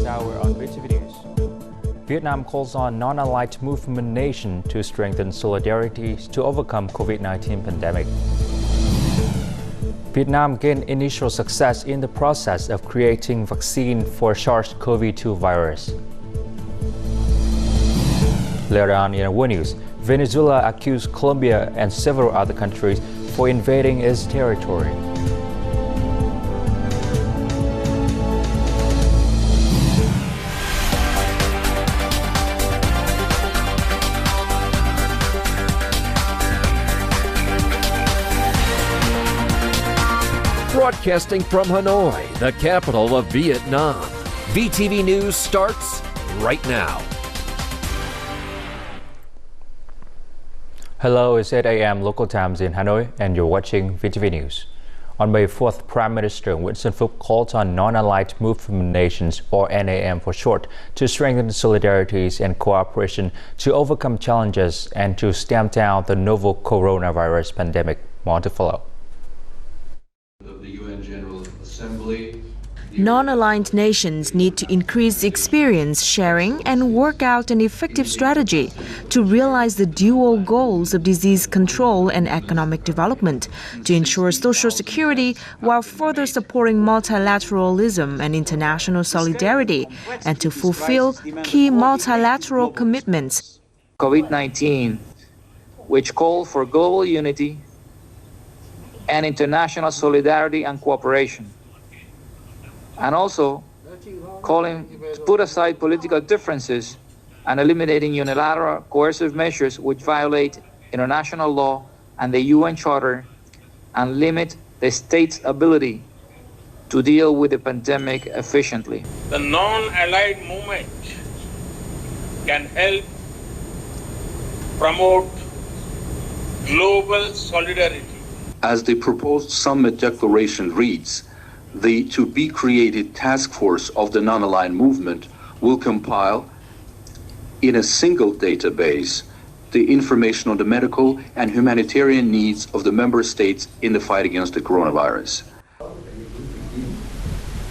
this hour on VTV News. Vietnam calls on non-aligned movement nations to strengthen solidarity to overcome Covid-19 pandemic. Vietnam gained initial success in the process of creating vaccine for SARS-CoV-2 virus. Later on in World News, Venezuela accused Colombia and several other countries for invading its territory. Broadcasting from Hanoi, the capital of Vietnam. VTV News starts right now. Hello, it's 8 a.m. local times in Hanoi, and you're watching VTV News. On May 4th, Prime Minister Nguyễn Xuân Phúc called on non-aligned movement nations, or NAM for short, to strengthen solidarities and cooperation to overcome challenges and to stamp down the novel coronavirus pandemic. More to follow. Non-aligned nations need to increase experience sharing and work out an effective strategy to realize the dual goals of disease control and economic development, to ensure social security while further supporting multilateralism and international solidarity, and to fulfill key multilateral commitments. Covid-19, which call for global unity and international solidarity and cooperation, and also calling to put aside political differences and eliminating unilateral coercive measures which violate international law and the UN Charter and limit the state's ability to deal with the pandemic efficiently. The non-allied movement can help promote global solidarity. As the proposed summit declaration reads, the to-be-created task force of the non-aligned movement will compile in a single database the information on the medical and humanitarian needs of the member states in the fight against the coronavirus.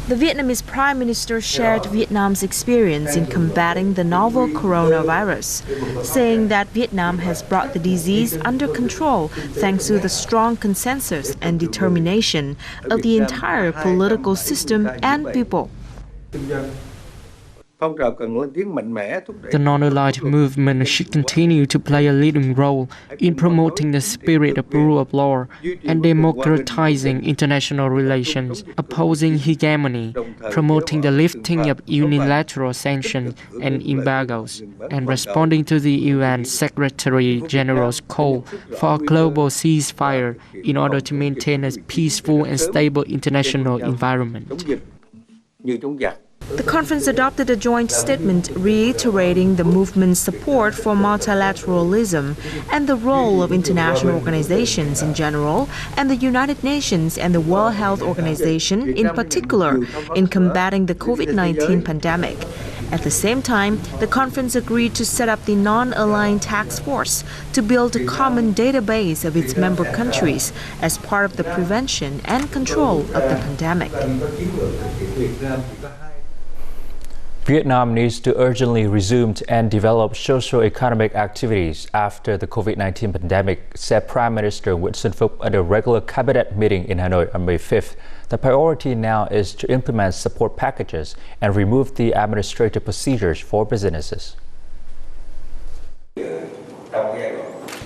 The Vietnamese Prime Minister shared Vietnam's experience in combating the novel coronavirus, saying that Vietnam has brought the disease under control thanks to the strong consensus and determination of the entire political system and people. The non-aligned movement should continue to play a leading role in promoting the spirit of rule of law and democratizing international relations, opposing hegemony, promoting the lifting of unilateral sanctions and embargoes, and responding to the UN Secretary-General's call for a global ceasefire in order to maintain a peaceful and stable international environment. The conference adopted a joint statement reiterating the movement's support for multilateralism and the role of international organizations in general and the United Nations and the World Health Organization in particular in combating the COVID-19 pandemic. At the same time, the conference agreed to set up the non-aligned task force to build a common database of its member countries as part of the prevention and control of the pandemic. Vietnam needs to urgently resume and develop socio-economic activities after the COVID-19 pandemic, said Prime Minister Nguyễn Xuân Phúc at a regular cabinet meeting in Hanoi on May 5th. The priority now is to implement support packages and remove the administrative procedures for businesses.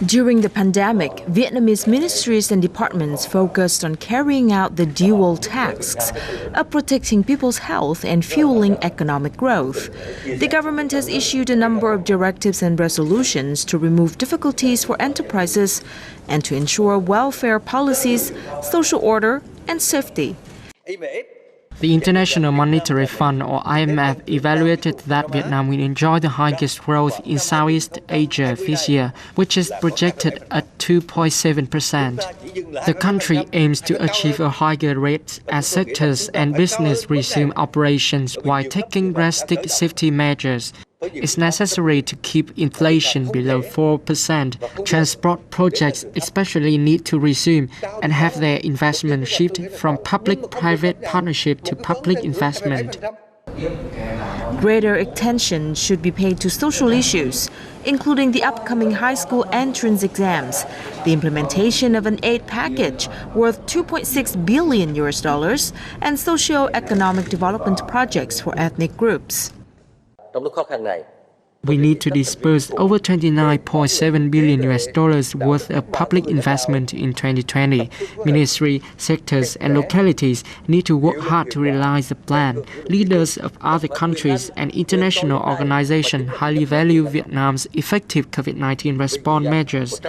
During the pandemic, Vietnamese ministries and departments focused on carrying out the dual tasks of protecting people's health and fueling economic growth. The government has issued a number of directives and resolutions to remove difficulties for enterprises and to ensure welfare policies, social order, and safety. The International Monetary Fund, or IMF, evaluated that Vietnam will enjoy the highest growth in Southeast Asia this year, which is projected at 2.7%. The country aims to achieve a higher rate as sectors and business resume operations while taking drastic safety measures. It's necessary to keep inflation below 4%. Transport projects especially need to resume and have their investment shift from public-private partnership to public investment. Greater attention should be paid to social issues, including the upcoming high school entrance exams, the implementation of an aid package worth $2.6 billion, and socio-economic development projects for ethnic groups. We need to disperse over $29.7 billion worth of public investment in 2020. Ministry, sectors and localities need to work hard to realize the plan. Leaders of other countries and international organizations highly value Vietnam's effective COVID-19 response measures.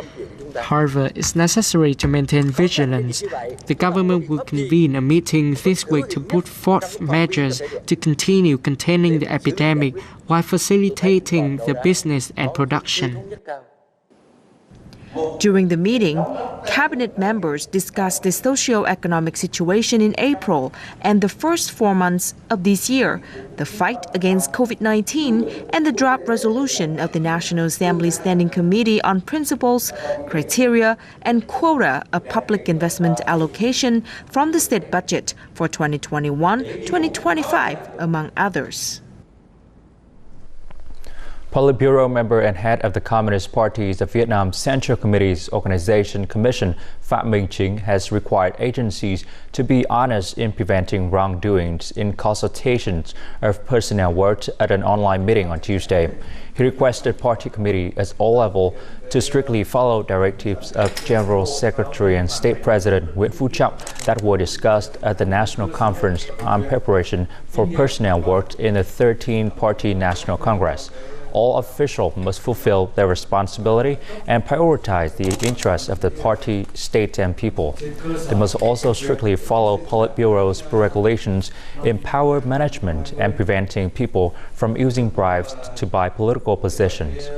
However, it's necessary to maintain vigilance. The government will convene a meeting this week to put forth measures to continue containing the epidemic while facilitating the business and production. During the meeting, cabinet members discussed the socio-economic situation in April and the first 4 months of this year, the fight against COVID-19, and the draft resolution of the National Assembly Standing Committee on Principles, Criteria, and Quota of Public Investment Allocation from the state budget for 2021-2025, among others. Politburo member and head of the Communist Party's of Vietnam Central Committee's Organization Commission, Phạm Minh Chính, has required agencies to be honest in preventing wrongdoings in consultations of personnel worked at an online meeting on Tuesday. He requested party committee at all levels to strictly follow directives of General Secretary and State President Nguyễn Phú Trọng that were discussed at the National Conference on Preparation for Personnel Worked in the 13th Party National Congress. All officials must fulfill their responsibility and prioritize the interests of the party, state, and people. They must also strictly follow Politburo's regulations in power management and preventing people from using bribes to buy political positions.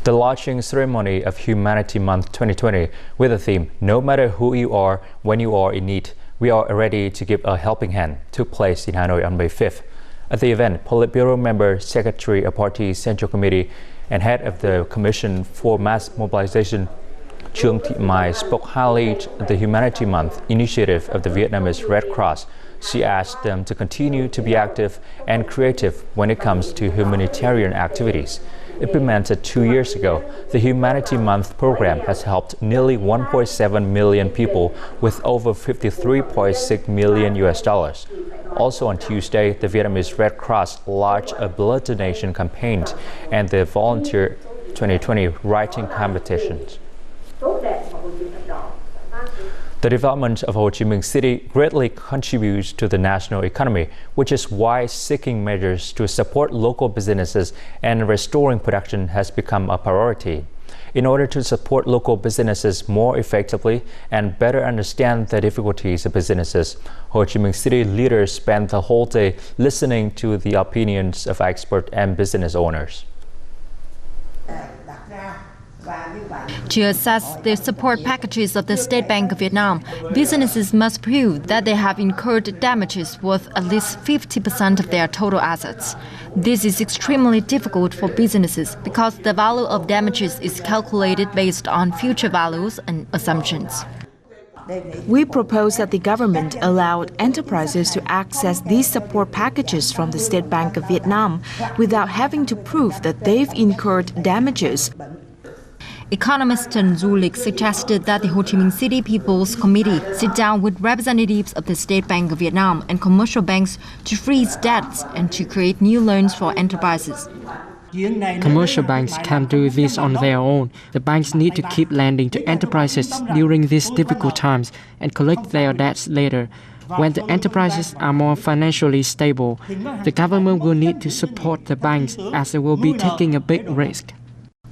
The launching ceremony of Humanity Month 2020 with the theme, "No matter who you are, when you are in need, we are ready to give a helping hand," took place in Hanoi on May 5th. At the event, Politburo member, Secretary of Party Central Committee, and head of the Commission for Mass Mobilization, Trương Thị Mai, spoke highly of the Humanity Month initiative of the Vietnamese Red Cross. She asked them to continue to be active and creative when it comes to humanitarian activities. Implemented 2 years ago, the Humanity Month program has helped nearly 1.7 million people with over $53.6 million. Also on Tuesday, the Vietnamese Red Cross launched a blood donation campaign and the Volunteer 2020 writing competitions. The development of Ho Chi Minh City greatly contributes to the national economy, which is why seeking measures to support local businesses and restoring production has become a priority. In order to support local businesses more effectively and better understand the difficulties of businesses, Ho Chi Minh City leaders spent the whole day listening to the opinions of experts and business owners. To assess the support packages of the State Bank of Vietnam, businesses must prove that they have incurred damages worth at least 50% of their total assets. This is extremely difficult for businesses because the value of damages is calculated based on future values and assumptions. We propose that the government allowed enterprises to access these support packages from the State Bank of Vietnam without having to prove that they've incurred damages. Economist Trần Du Lịch suggested that the Ho Chi Minh City People's Committee sit down with representatives of the State Bank of Vietnam and commercial banks to freeze debts and to create new loans for enterprises. Commercial banks can't do this on their own. The banks need to keep lending to enterprises during these difficult times and collect their debts later. When the enterprises are more financially stable, the government will need to support the banks as they will be taking a big risk.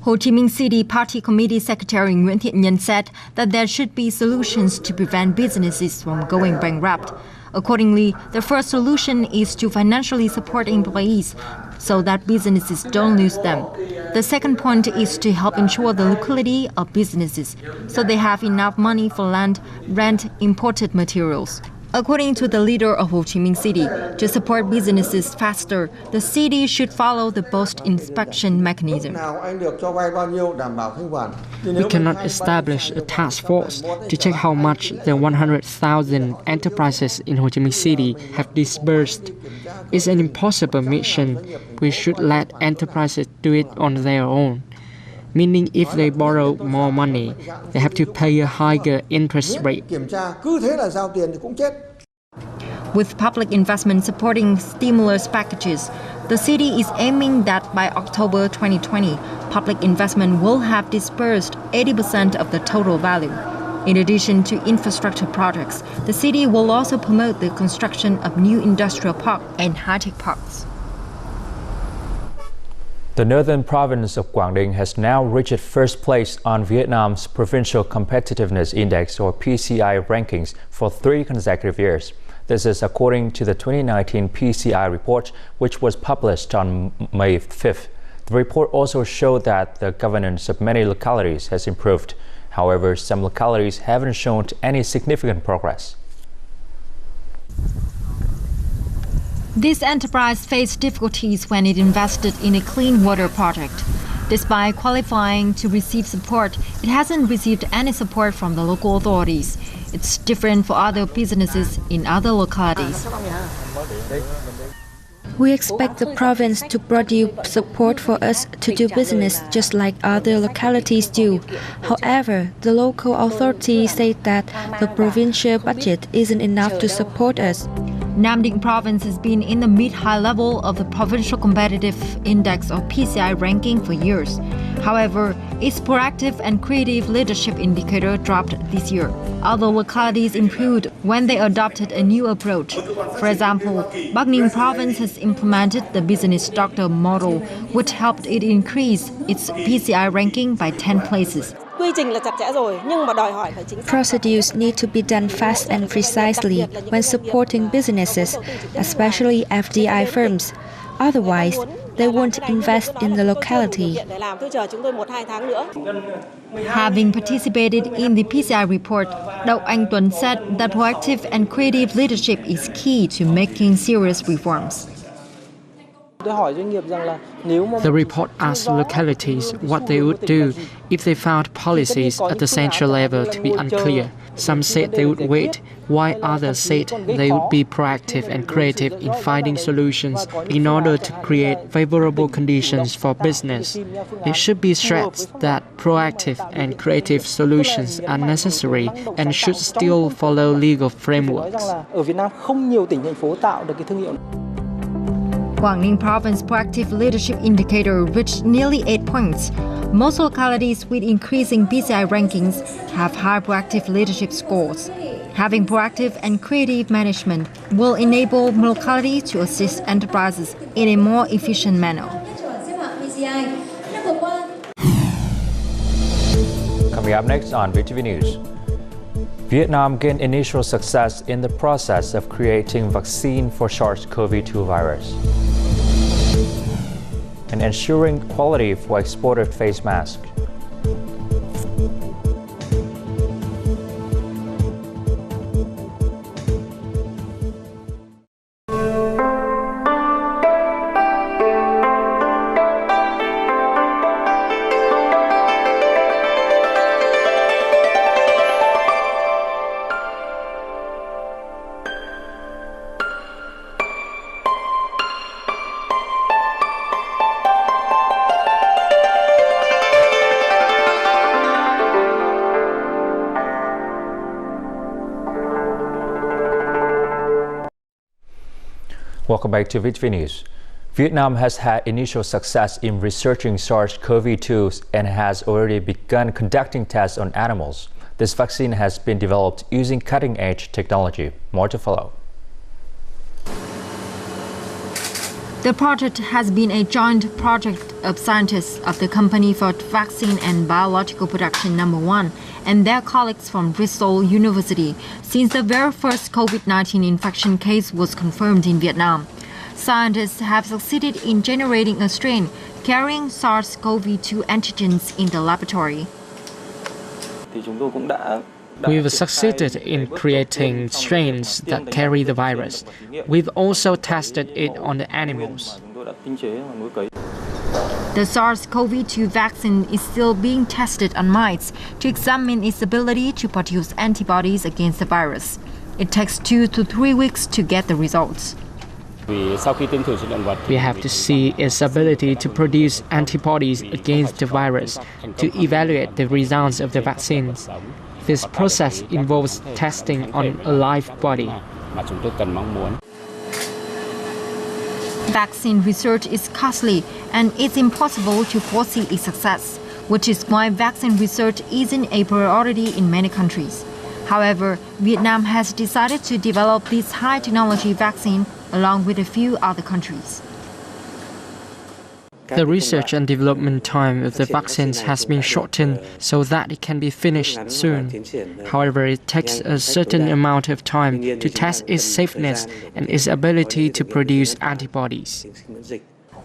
Ho Chi Minh City Party Committee Secretary Nguyễn Thiện Nhân said that there should be solutions to prevent businesses from going bankrupt. Accordingly, the first solution is to financially support employees so that businesses don't lose them. The second point is to help ensure the liquidity of businesses so they have enough money for land, rent, imported materials. According to the leader of Ho Chi Minh City, to support businesses faster, the city should follow the post-inspection mechanism. We cannot establish a task force to check how much the 100,000 enterprises in Ho Chi Minh City have disbursed. It's an impossible mission. We should let enterprises do it on their own. Meaning if they borrow more money, they have to pay a higher interest rate. With public investment supporting stimulus packages, the city is aiming that by October 2020, public investment will have disbursed 80% of the total value. In addition to infrastructure projects, the city will also promote the construction of new industrial parks and high-tech parks. The northern province of Quảng Ninh has now reached first place on Vietnam's Provincial Competitiveness Index or PCI rankings for 3 consecutive years. This is according to the 2019 PCI report, which was published on May 5th. The report also showed that the governance of many localities has improved. However, some localities haven't shown any significant progress. This enterprise faced difficulties when it invested in a clean water project. Despite qualifying to receive support, it hasn't received any support from the local authorities. It's different for other businesses in other localities. We expect the province to produce support for us to do business just like other localities do. However, the local authorities say that the provincial budget isn't enough to support us. Nam Dinh province has been in the mid-high level of the Provincial Competitive Index or PCI ranking for years. However, its proactive and creative leadership indicator dropped this year. Other localities improved when they adopted a new approach. For example, Bắc Ninh province has implemented the business doctor model, which helped it increase its PCI ranking by 10 places. Procedures need to be done fast and precisely when supporting businesses, especially FDI firms. Otherwise, they won't invest in the locality. Having participated in the PCI report, Đậu Anh Tuấn said that proactive and creative leadership is key to making serious reforms. The report asked localities what they would do if they found policies at the central level to be unclear. Some said they would wait, while others said they would be proactive and creative in finding solutions in order to create favorable conditions for business. It should be stressed that proactive and creative solutions are necessary and should still follow legal frameworks. Quảng Ninh Province Proactive Leadership Indicator reached nearly 8 points. Most localities with increasing PCI rankings have high proactive leadership scores. Having proactive and creative management will enable localities to assist enterprises in a more efficient manner. Coming up next on VTV News. Vietnam gained initial success in the process of creating vaccine for SARS-CoV-2 virus and ensuring quality for exported face masks. Welcome back to VTV News. Vietnam has had initial success in researching SARS-CoV-2 and has already begun conducting tests on animals. This vaccine has been developed using cutting-edge technology. More to follow. The project has been a joint project of scientists of the Company for Vaccine and Biological Production No. 1 and their colleagues from Bristol University since the very first COVID-19 infection case was confirmed in Vietnam. Scientists have succeeded in generating a strain carrying SARS-CoV-2 antigens in the laboratory. We've succeeded in creating strains that carry the virus. We've also tested it on the animals. The SARS-CoV-2 vaccine is still being tested on mice to examine its ability to produce antibodies against the virus. It takes 2 to 3 weeks to get the results. We have to see its ability to produce antibodies against the virus to evaluate the results of the vaccines. This process involves testing on a live body. Vaccine research is costly and it's impossible to foresee its success, which is why vaccine research isn't a priority in many countries. However, Vietnam has decided to develop this high-technology vaccine along with a few other countries. The research and development time of the vaccines has been shortened so that it can be finished soon. However, it takes a certain amount of time to test its safeness and its ability to produce antibodies.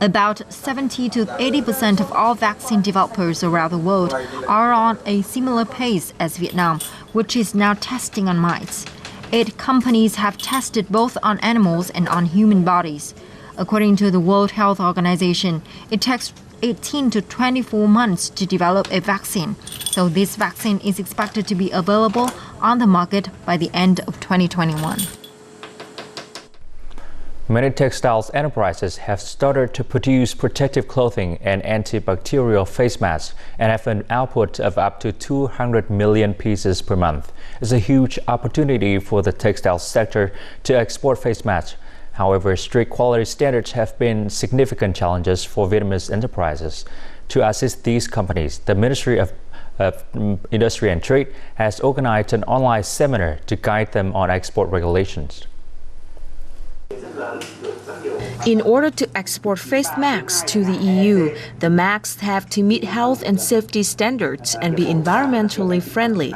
About 70 to 80% of all vaccine developers around the world are on a similar pace as Vietnam, which is now testing on mice. 8 companies have tested both on animals and on human bodies. According to the World Health Organization, it takes 18 to 24 months to develop a vaccine. So this vaccine is expected to be available on the market by the end of 2021. Many textiles enterprises have started to produce protective clothing and antibacterial face masks and have an output of up to 200 million pieces per month. It's a huge opportunity for the textile sector to export face masks. However, strict quality standards have been significant challenges for Vietnamese enterprises. To assist these companies, the Ministry of Industry and Trade has organized an online seminar to guide them on export regulations. In order to export face masks to the EU, the masks have to meet health and safety standards and be environmentally friendly.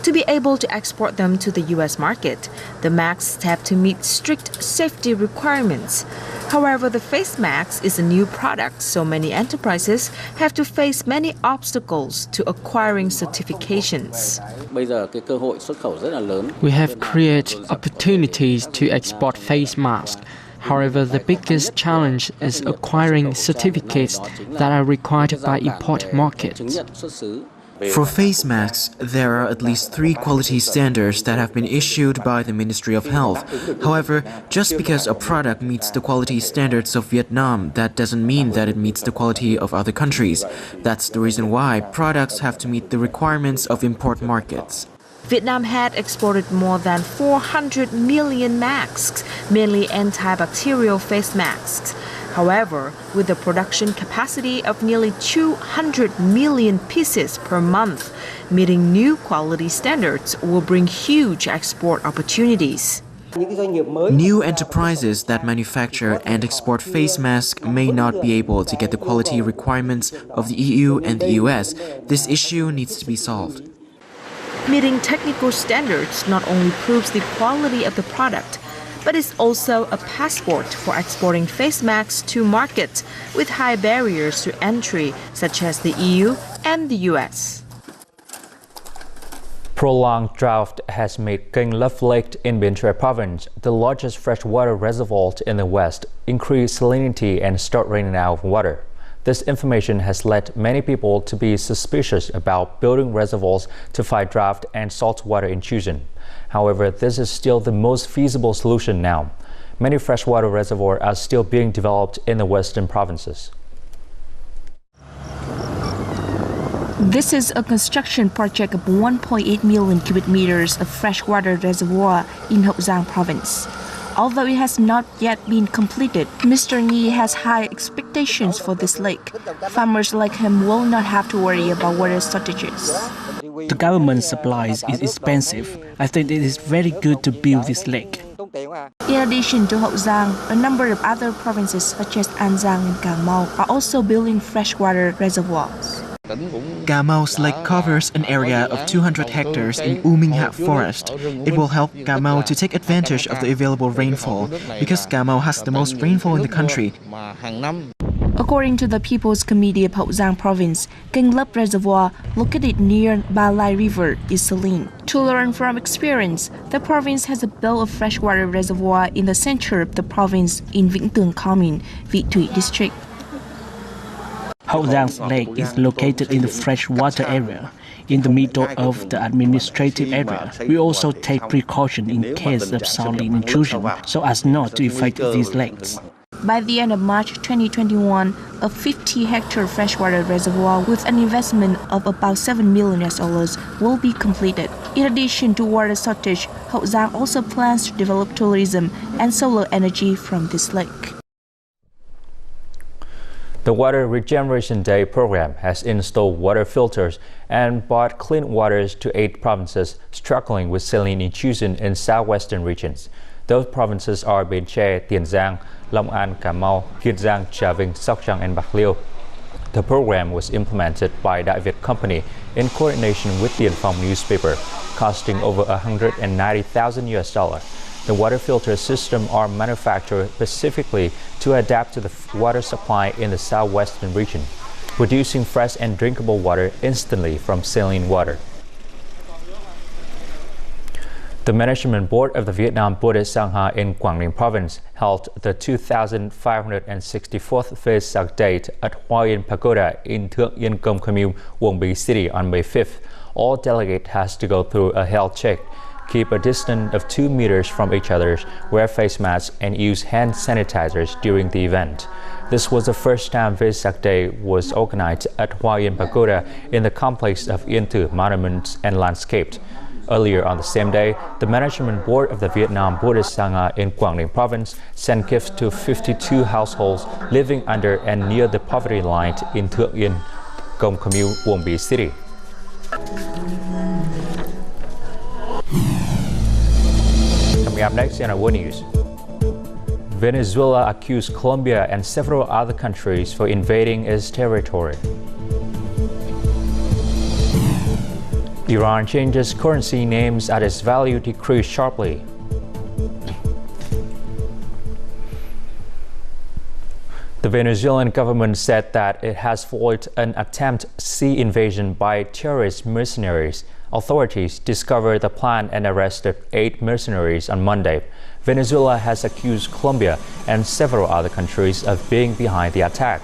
To be able to export them to the US market, the masks have to meet strict safety requirements. However, the face mask is a new product, so many enterprises have to face many obstacles to acquiring certifications. We have created opportunities to export face masks. However, the biggest challenge is acquiring certificates that are required by import markets. For face masks, there are at least 3 quality standards that have been issued by the Ministry of Health. However, just because a product meets the quality standards of Vietnam, that doesn't mean that it meets the quality of other countries. That's the reason why products have to meet the requirements of import markets. Vietnam had exported more than 400 million masks, mainly antibacterial face masks. However, with a production capacity of nearly 200 million pieces per month, meeting new quality standards will bring huge export opportunities. New enterprises that manufacture and export face masks may not be able to get the quality requirements of the EU and the US. This issue needs to be solved. Meeting technical standards not only proves the quality of the product, but is also a passport for exporting face masks to markets with high barriers to entry, such as the EU and the US. Prolonged drought has made Kênh Lấp Lake in Bến Tre province, the largest freshwater reservoir in the west, increase salinity and start raining out of water. This information has led many people to be suspicious about building reservoirs to fight drought and saltwater intrusion. However, this is still the most feasible solution now. Many freshwater reservoirs are still being developed in the western provinces. This is a construction project of 1.8 million cubic meters of freshwater reservoir in Hậu Giang province. Although it has not yet been completed, Mr. Nhi has high expectations for this lake. Farmers like him will not have to worry about water shortages. The government supplies is expensive. I think it is very good to build this lake. In addition to Hậu Giang, a number of other provinces such as An Giang and Cà Mau are also building freshwater reservoirs. Cà Mau's lake covers an area of 200 hectares in U Minh Hạ forest. It will help Cà Mau to take advantage of the available rainfall because Cà Mau has the most rainfall in the country. According to the People's Committee of Hậu Giang Province, Kênh Lấp Reservoir, located near Ba Lai River, is saline. To learn from experience, the province has a belt of freshwater reservoir in the center of the province in Vĩnh Tường Commune, Vị Thủy District. Hậu Giang's lake is located in the freshwater area, in the middle of the administrative area. We also take precaution in case of saline intrusion so as not to affect these lakes. By the end of March 2021, a 50-hectare freshwater reservoir with an investment of about $7 million will be completed. In addition to water shortage, Hậu Giang also plans to develop tourism and solar energy from this lake. The Water Regeneration Day program has installed water filters and brought clean waters to 8 provinces struggling with saline intrusion in southwestern regions. Those provinces are Bến Tre, Tiền Giang, Long An, Cà Mau, Kiên Giang, Trà Vinh, Sóc Trăng, and Bạc Liêu. The program was implemented by Đại Việt Company in coordination with the Yên Phong newspaper, costing over $190,000. The water filter system are manufactured specifically to adapt to the water supply in the southwestern region, producing fresh and drinkable water instantly from saline water. The Management Board of the Vietnam Buddhist Sangha in Quảng Ninh Province held the 2,564th Vesak Day at Hoa Yên Pagoda in Thượng Yên Công Commune, Uông Bí City on May 5th. All delegates has to go through a health check, keep a distance of 2 meters from each other, wear face masks, and use hand sanitizers during the event. This was the first time Vesak Day was organized at Hoa Yên Pagoda in the complex of Yên Tử Monuments and Landscaped. Earlier on the same day, the Management Board of the Vietnam Buddhist Sangha in Quảng Ninh Province sent gifts to 52 households living under and near the poverty line in Thượng Yên Công Commune, Uông Bí City. Coming up next in our world news, Venezuela accused Colombia and several other countries for invading its territory. Iran changes currency names as its value decreased sharply. The Venezuelan government said that it has foiled an attempted sea invasion by terrorist mercenaries. Authorities discovered the plan and arrested 8 mercenaries on Monday. Venezuela has accused Colombia and several other countries of being behind the attack.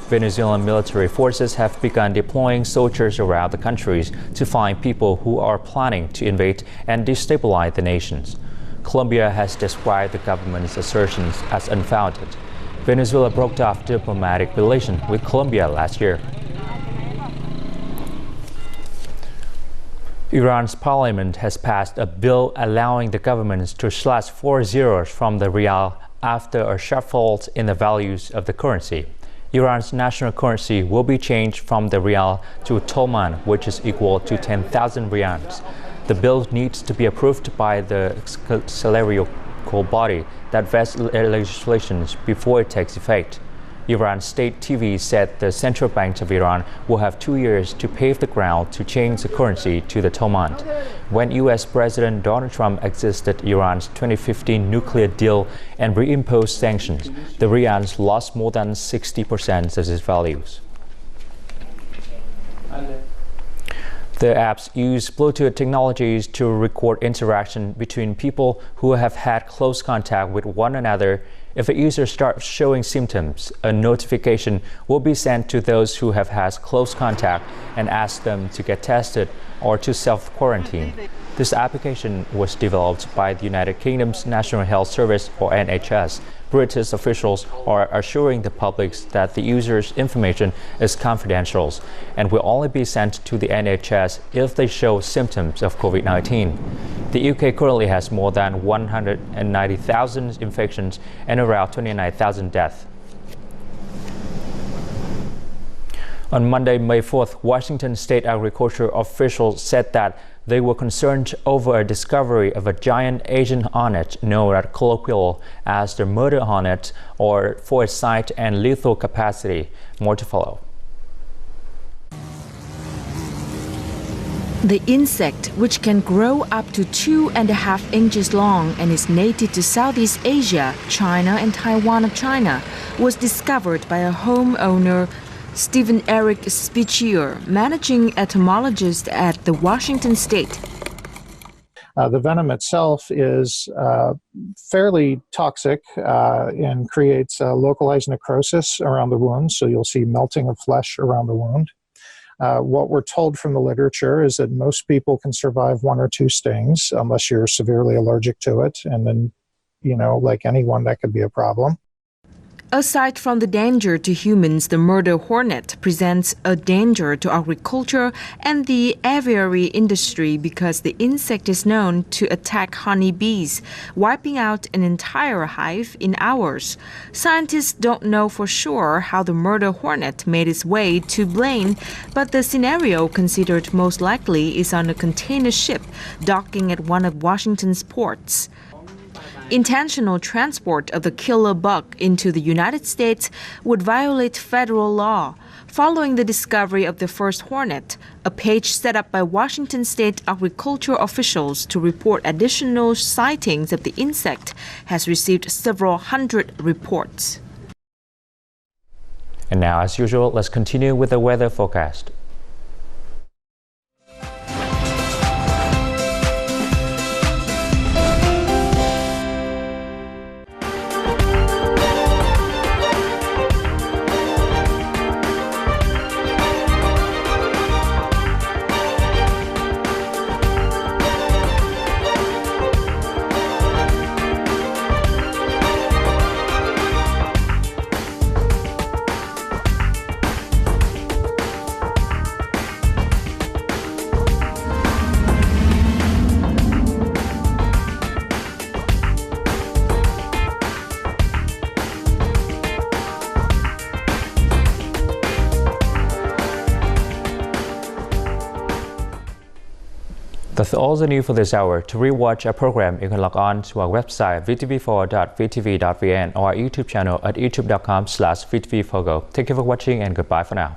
Venezuelan military forces have begun deploying soldiers around the countries to find people who are planning to invade and destabilize the nations. Colombia has described the government's assertions as unfounded. Venezuela broke off diplomatic relations with Colombia last year. Iran's parliament has passed a bill allowing the government to slash 4 zeros from the rial after a sharp fall in the values of the currency. Iran's national currency will be changed from the rial to toman, which is equal to 10,000 rials. The bill needs to be approved by the celestial body that vests legislation before it takes effect. Iran State TV said the Central Bank of Iran will have 2 years to pave the ground to change the currency to the toman. When U.S. President Donald Trump exited Iran's 2015 nuclear deal and reimposed sanctions, the rial lost more than 60% of its values. The apps use Bluetooth technologies to record interaction between people who have had close contact with one another. If a user starts showing symptoms, a notification will be sent to those who have had close contact and ask them to get tested or to self-quarantine. This application was developed by the United Kingdom's National Health Service, or NHS. British officials are assuring the public that the user's information is confidential and will only be sent to the NHS if they show symptoms of COVID-19. The UK currently has more than 190,000 infections and around 29,000 deaths. On Monday, May 4th, Washington state agriculture officials said that they were concerned over a discovery of a giant Asian hornet known as colloquial as the murder hornet, or for its size and lethal capacity. More to follow. The insect, which can grow up to 2.5 inches long and is native to Southeast Asia, China and Taiwan of China, was discovered by a homeowner, Stephen Eric Spichier, managing entomologist at the Washington State. The venom itself is fairly toxic and creates localized necrosis around the wound, so you'll see melting of flesh around the wound. What we're told from the literature is that most people can survive 1 or 2 stings unless you're severely allergic to it, and then, like anyone, that could be a problem. Aside from the danger to humans, the murder hornet presents a danger to agriculture and the aviary industry because the insect is known to attack honeybees, wiping out an entire hive in hours. Scientists don't know for sure how the murder hornet made its way to Blaine, but the scenario considered most likely is on a container ship docking at one of Washington's ports. Intentional transport of the killer bug into the United States would violate federal law. Following the discovery of the first hornet, a page set up by Washington State agriculture officials to report additional sightings of the insect has received several hundred reports. And now, as usual, let's continue with the weather forecast. That's all the news for this hour. To rewatch our program, you can log on to our website vtv4.vtv.vn or our YouTube channel at youtube.com/vtvfogo. Thank you for watching and goodbye for now.